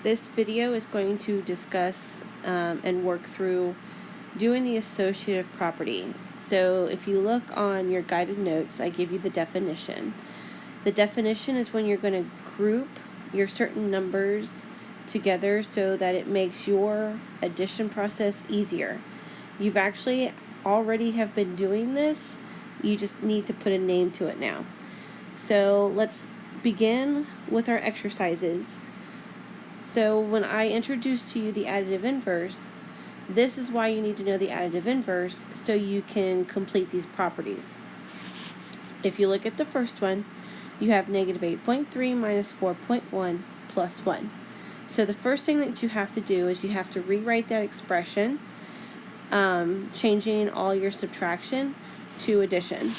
This video is going to discuss and work through doing the associative property. So if you look on your guided notes, I give you the definition. The definition is when you're going to group your certain numbers together so that it makes your addition process easier. You've actually already have been doing this. You just need to put a name to it now. So let's begin with our exercises. So when I introduce to you the additive inverse, this is why you need to know the additive inverse so you can complete these properties. If you look at the first one, you have negative 8.3 minus 4.1 plus 1. So the first thing that you have to do is you have to rewrite that expression, changing all your subtraction to addition.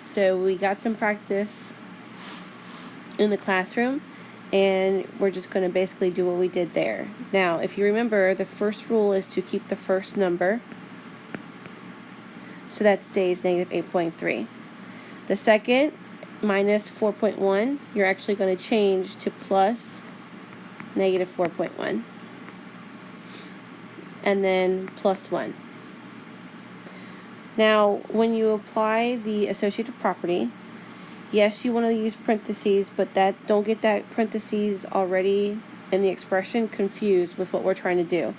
So we got some practice in the classroom, and we're just going to basically do what we did there. Now, if you remember, the first rule is to keep the first number, so that stays negative 8.3. The second, minus 4.1, you're actually going to change to plus negative 4.1, and then plus 1. Now, when you apply the associative property, yes, you want to use parentheses, but don't get that parentheses already in the expression confused with what we're trying to do.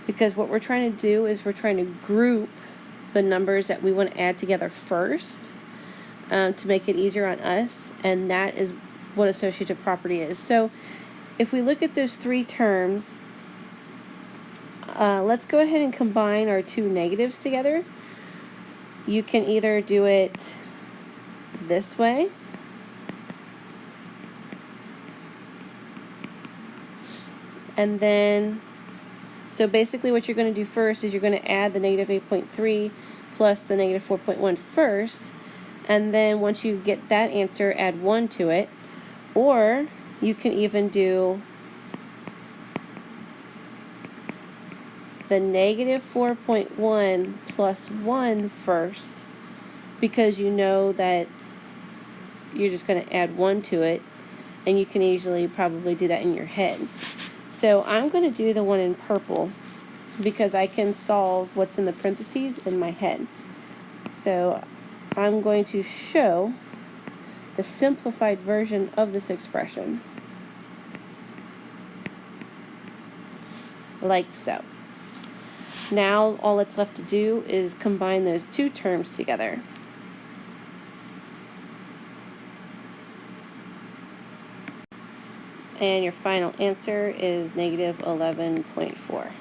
Because what we're trying to do is we're trying to group the numbers that we want to add together first to make it easier on us, and that is what associative property is. So if we look at those three terms, let's go ahead and combine our two negatives together. You can either do it this way, and then, so basically what you're going to do first is you're going to add the negative 8.3 plus the negative 4.1 first, and then once you get that answer, add 1 to it. Or you can even do the negative 4.1 plus 1 first, because you know that you're just going to add 1 to it, and you can easily probably do that in your head. So I'm going to do the one in purple because I can solve what's in the parentheses in my head. So I'm going to show the simplified version of this expression, like so. Now all that's left to do is combine those two terms together. And your final answer is negative 11.4.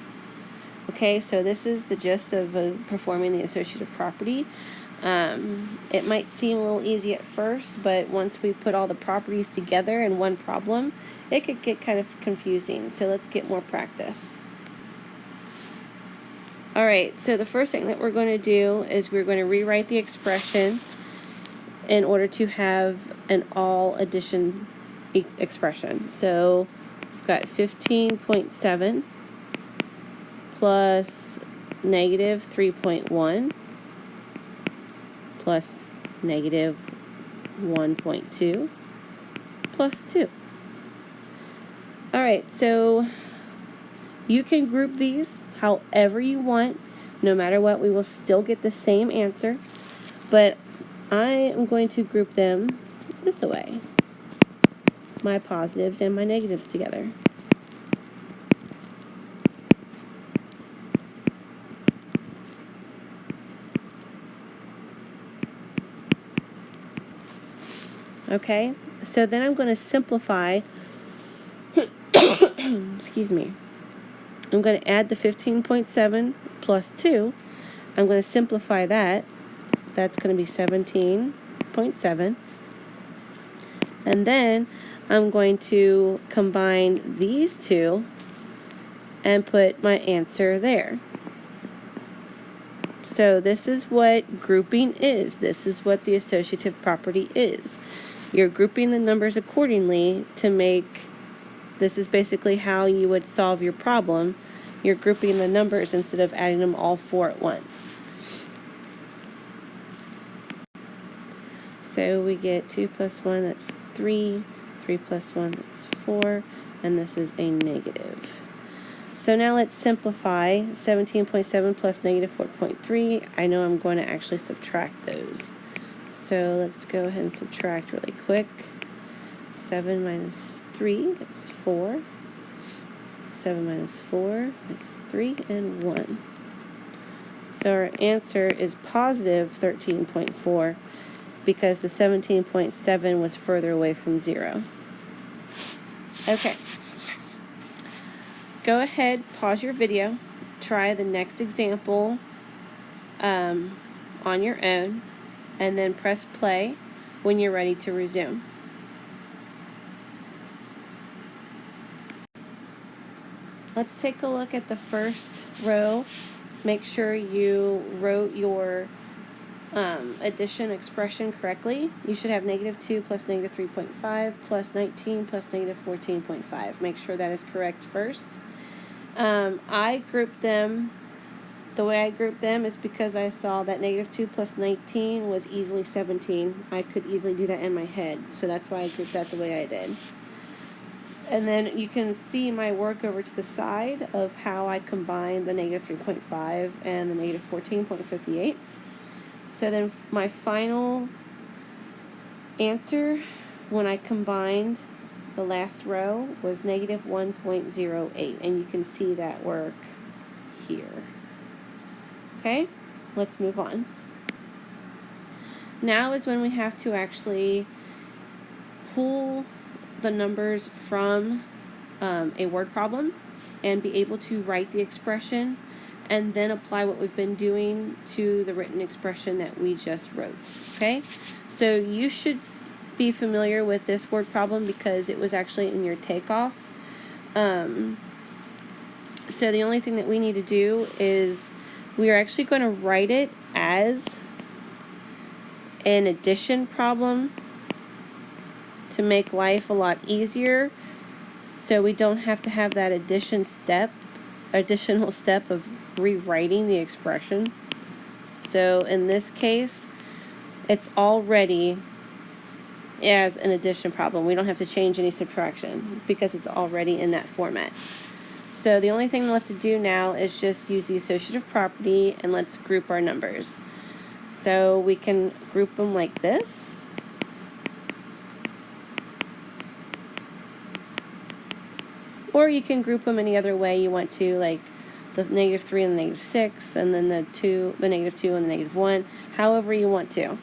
Okay, so this is the gist of performing the associative property. It might seem a little easy at first, but once we put all the properties together in one problem, it could get kind of confusing. So let's get more practice. Alright, so the first thing that we're going to do is we're going to rewrite the expression in order to have an all addition expression. So we've got 15.7 plus negative 3.1 plus negative 1.2 plus 2. Alright, so you can group these however you want. No matter what, we will still get the same answer, but I am going to group them this way. My positives and my negatives together. Okay, so then I'm going to simplify, excuse me, I'm going to add the 15.7 plus 2. I'm going to simplify that. That's going to be 17.7. And then I'm going to combine these two and put my answer there. So this is what grouping is. This is what the associative property is. You're grouping the numbers accordingly to make, this is basically how you would solve your problem. You're grouping the numbers instead of adding them all four at once. So we get 2 plus 1, that's 3. 3 plus 1, that's 4. and this is a negative. So now let's simplify. 17.7 plus negative 4.3. I know I'm going to actually subtract those. So let's go ahead and subtract really quick. 7 minus 3, that's 4. 7 minus 4, that's 3, and 1. So our answer is positive 13.4 because the 17.7 was further away from 0. Okay. Go ahead, pause your video, try the next example on your own, and then press play when you're ready to resume. Let's take a look at the first row. Make sure you wrote your addition expression correctly. You should have negative 2 plus negative 3.5 plus 19 plus negative 14.5. Make sure that is correct first. I grouped them, the way I grouped them is because I saw that negative 2 plus 19 was easily 17. I could easily do that in my head, so that's why I grouped that the way I did. And then you can see my work over to the side of how I combined the negative 3.5 and the negative 14.58. So then my final answer when I combined the last row was negative 1.08, and you can see that work here. Okay, let's move on. Now is when we have to actually pull the numbers from a word problem and be able to write the expression and then apply what we've been doing to the written expression that we just wrote. Okay, so you should be familiar with this word problem because it was actually in your takeoff. So the only thing that we need to do is we are actually going to write it as an addition problem to make life a lot easier, so we don't have to have that additional step of rewriting the expression. So in this case, it's already as an addition problem. We don't have to change any subtraction because it's already in that format. So the only thing left to do now is just use the associative property, and let's group our numbers. So we can group them like this. Or you can group them any other way you want to, like the negative 3 and the negative 6, and then the negative 2 and the negative 1, however you want to.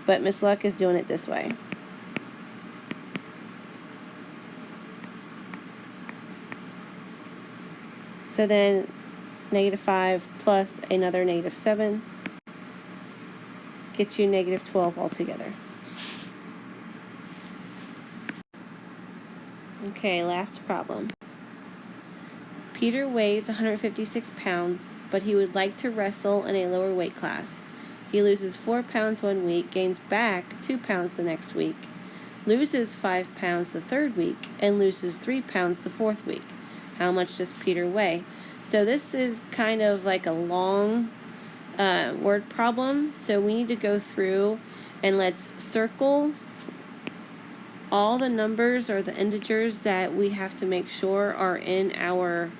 But Miss Luck is doing it this way. So then negative 5 plus another negative 7 gets you negative 12 altogether. Okay, last problem. Peter weighs 156 pounds, but he would like to wrestle in a lower weight class. He loses 4 pounds one week, gains back 2 pounds the next week, loses 5 pounds the third week, and loses 3 pounds the fourth week. How much does Peter weigh? So this is kind of like a long word problem, so we need to go through and let's circle all the numbers or the integers that we have to make sure are in our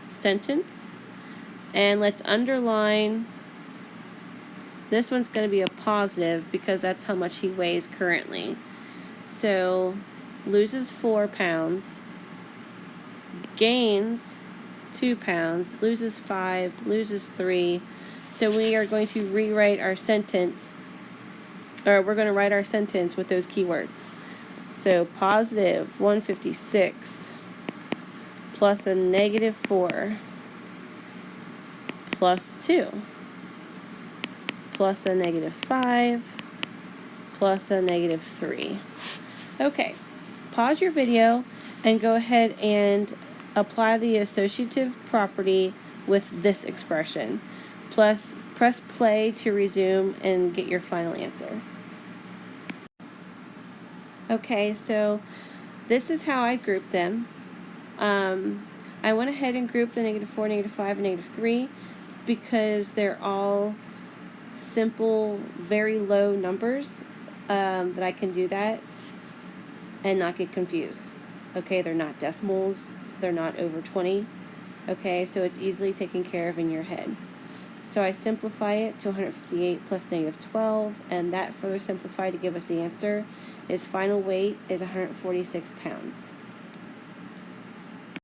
sentence, and let's underline. This one's going to be a positive because that's how much he weighs currently. So loses 4 pounds, gains 2 pounds, loses 5, loses 3. So we are going to rewrite our sentence, or we're going to write our sentence with those keywords. So positive 156 plus a negative 4 plus 2 plus a negative 5 plus a negative 3. Okay, pause your video and go ahead and apply the associative property with this expression. Plus, press play to resume and get your final answer. Okay, so this is how I grouped them. I went ahead and grouped the negative 4, negative 5, and negative 3 because they're all simple, very low numbers that I can do that and not get confused. Okay, they're not decimals, they're not over 20. Okay, so it's easily taken care of in your head. So I simplify it to 158 plus negative 12, and that further simplified to give us the answer is final weight is 146 pounds.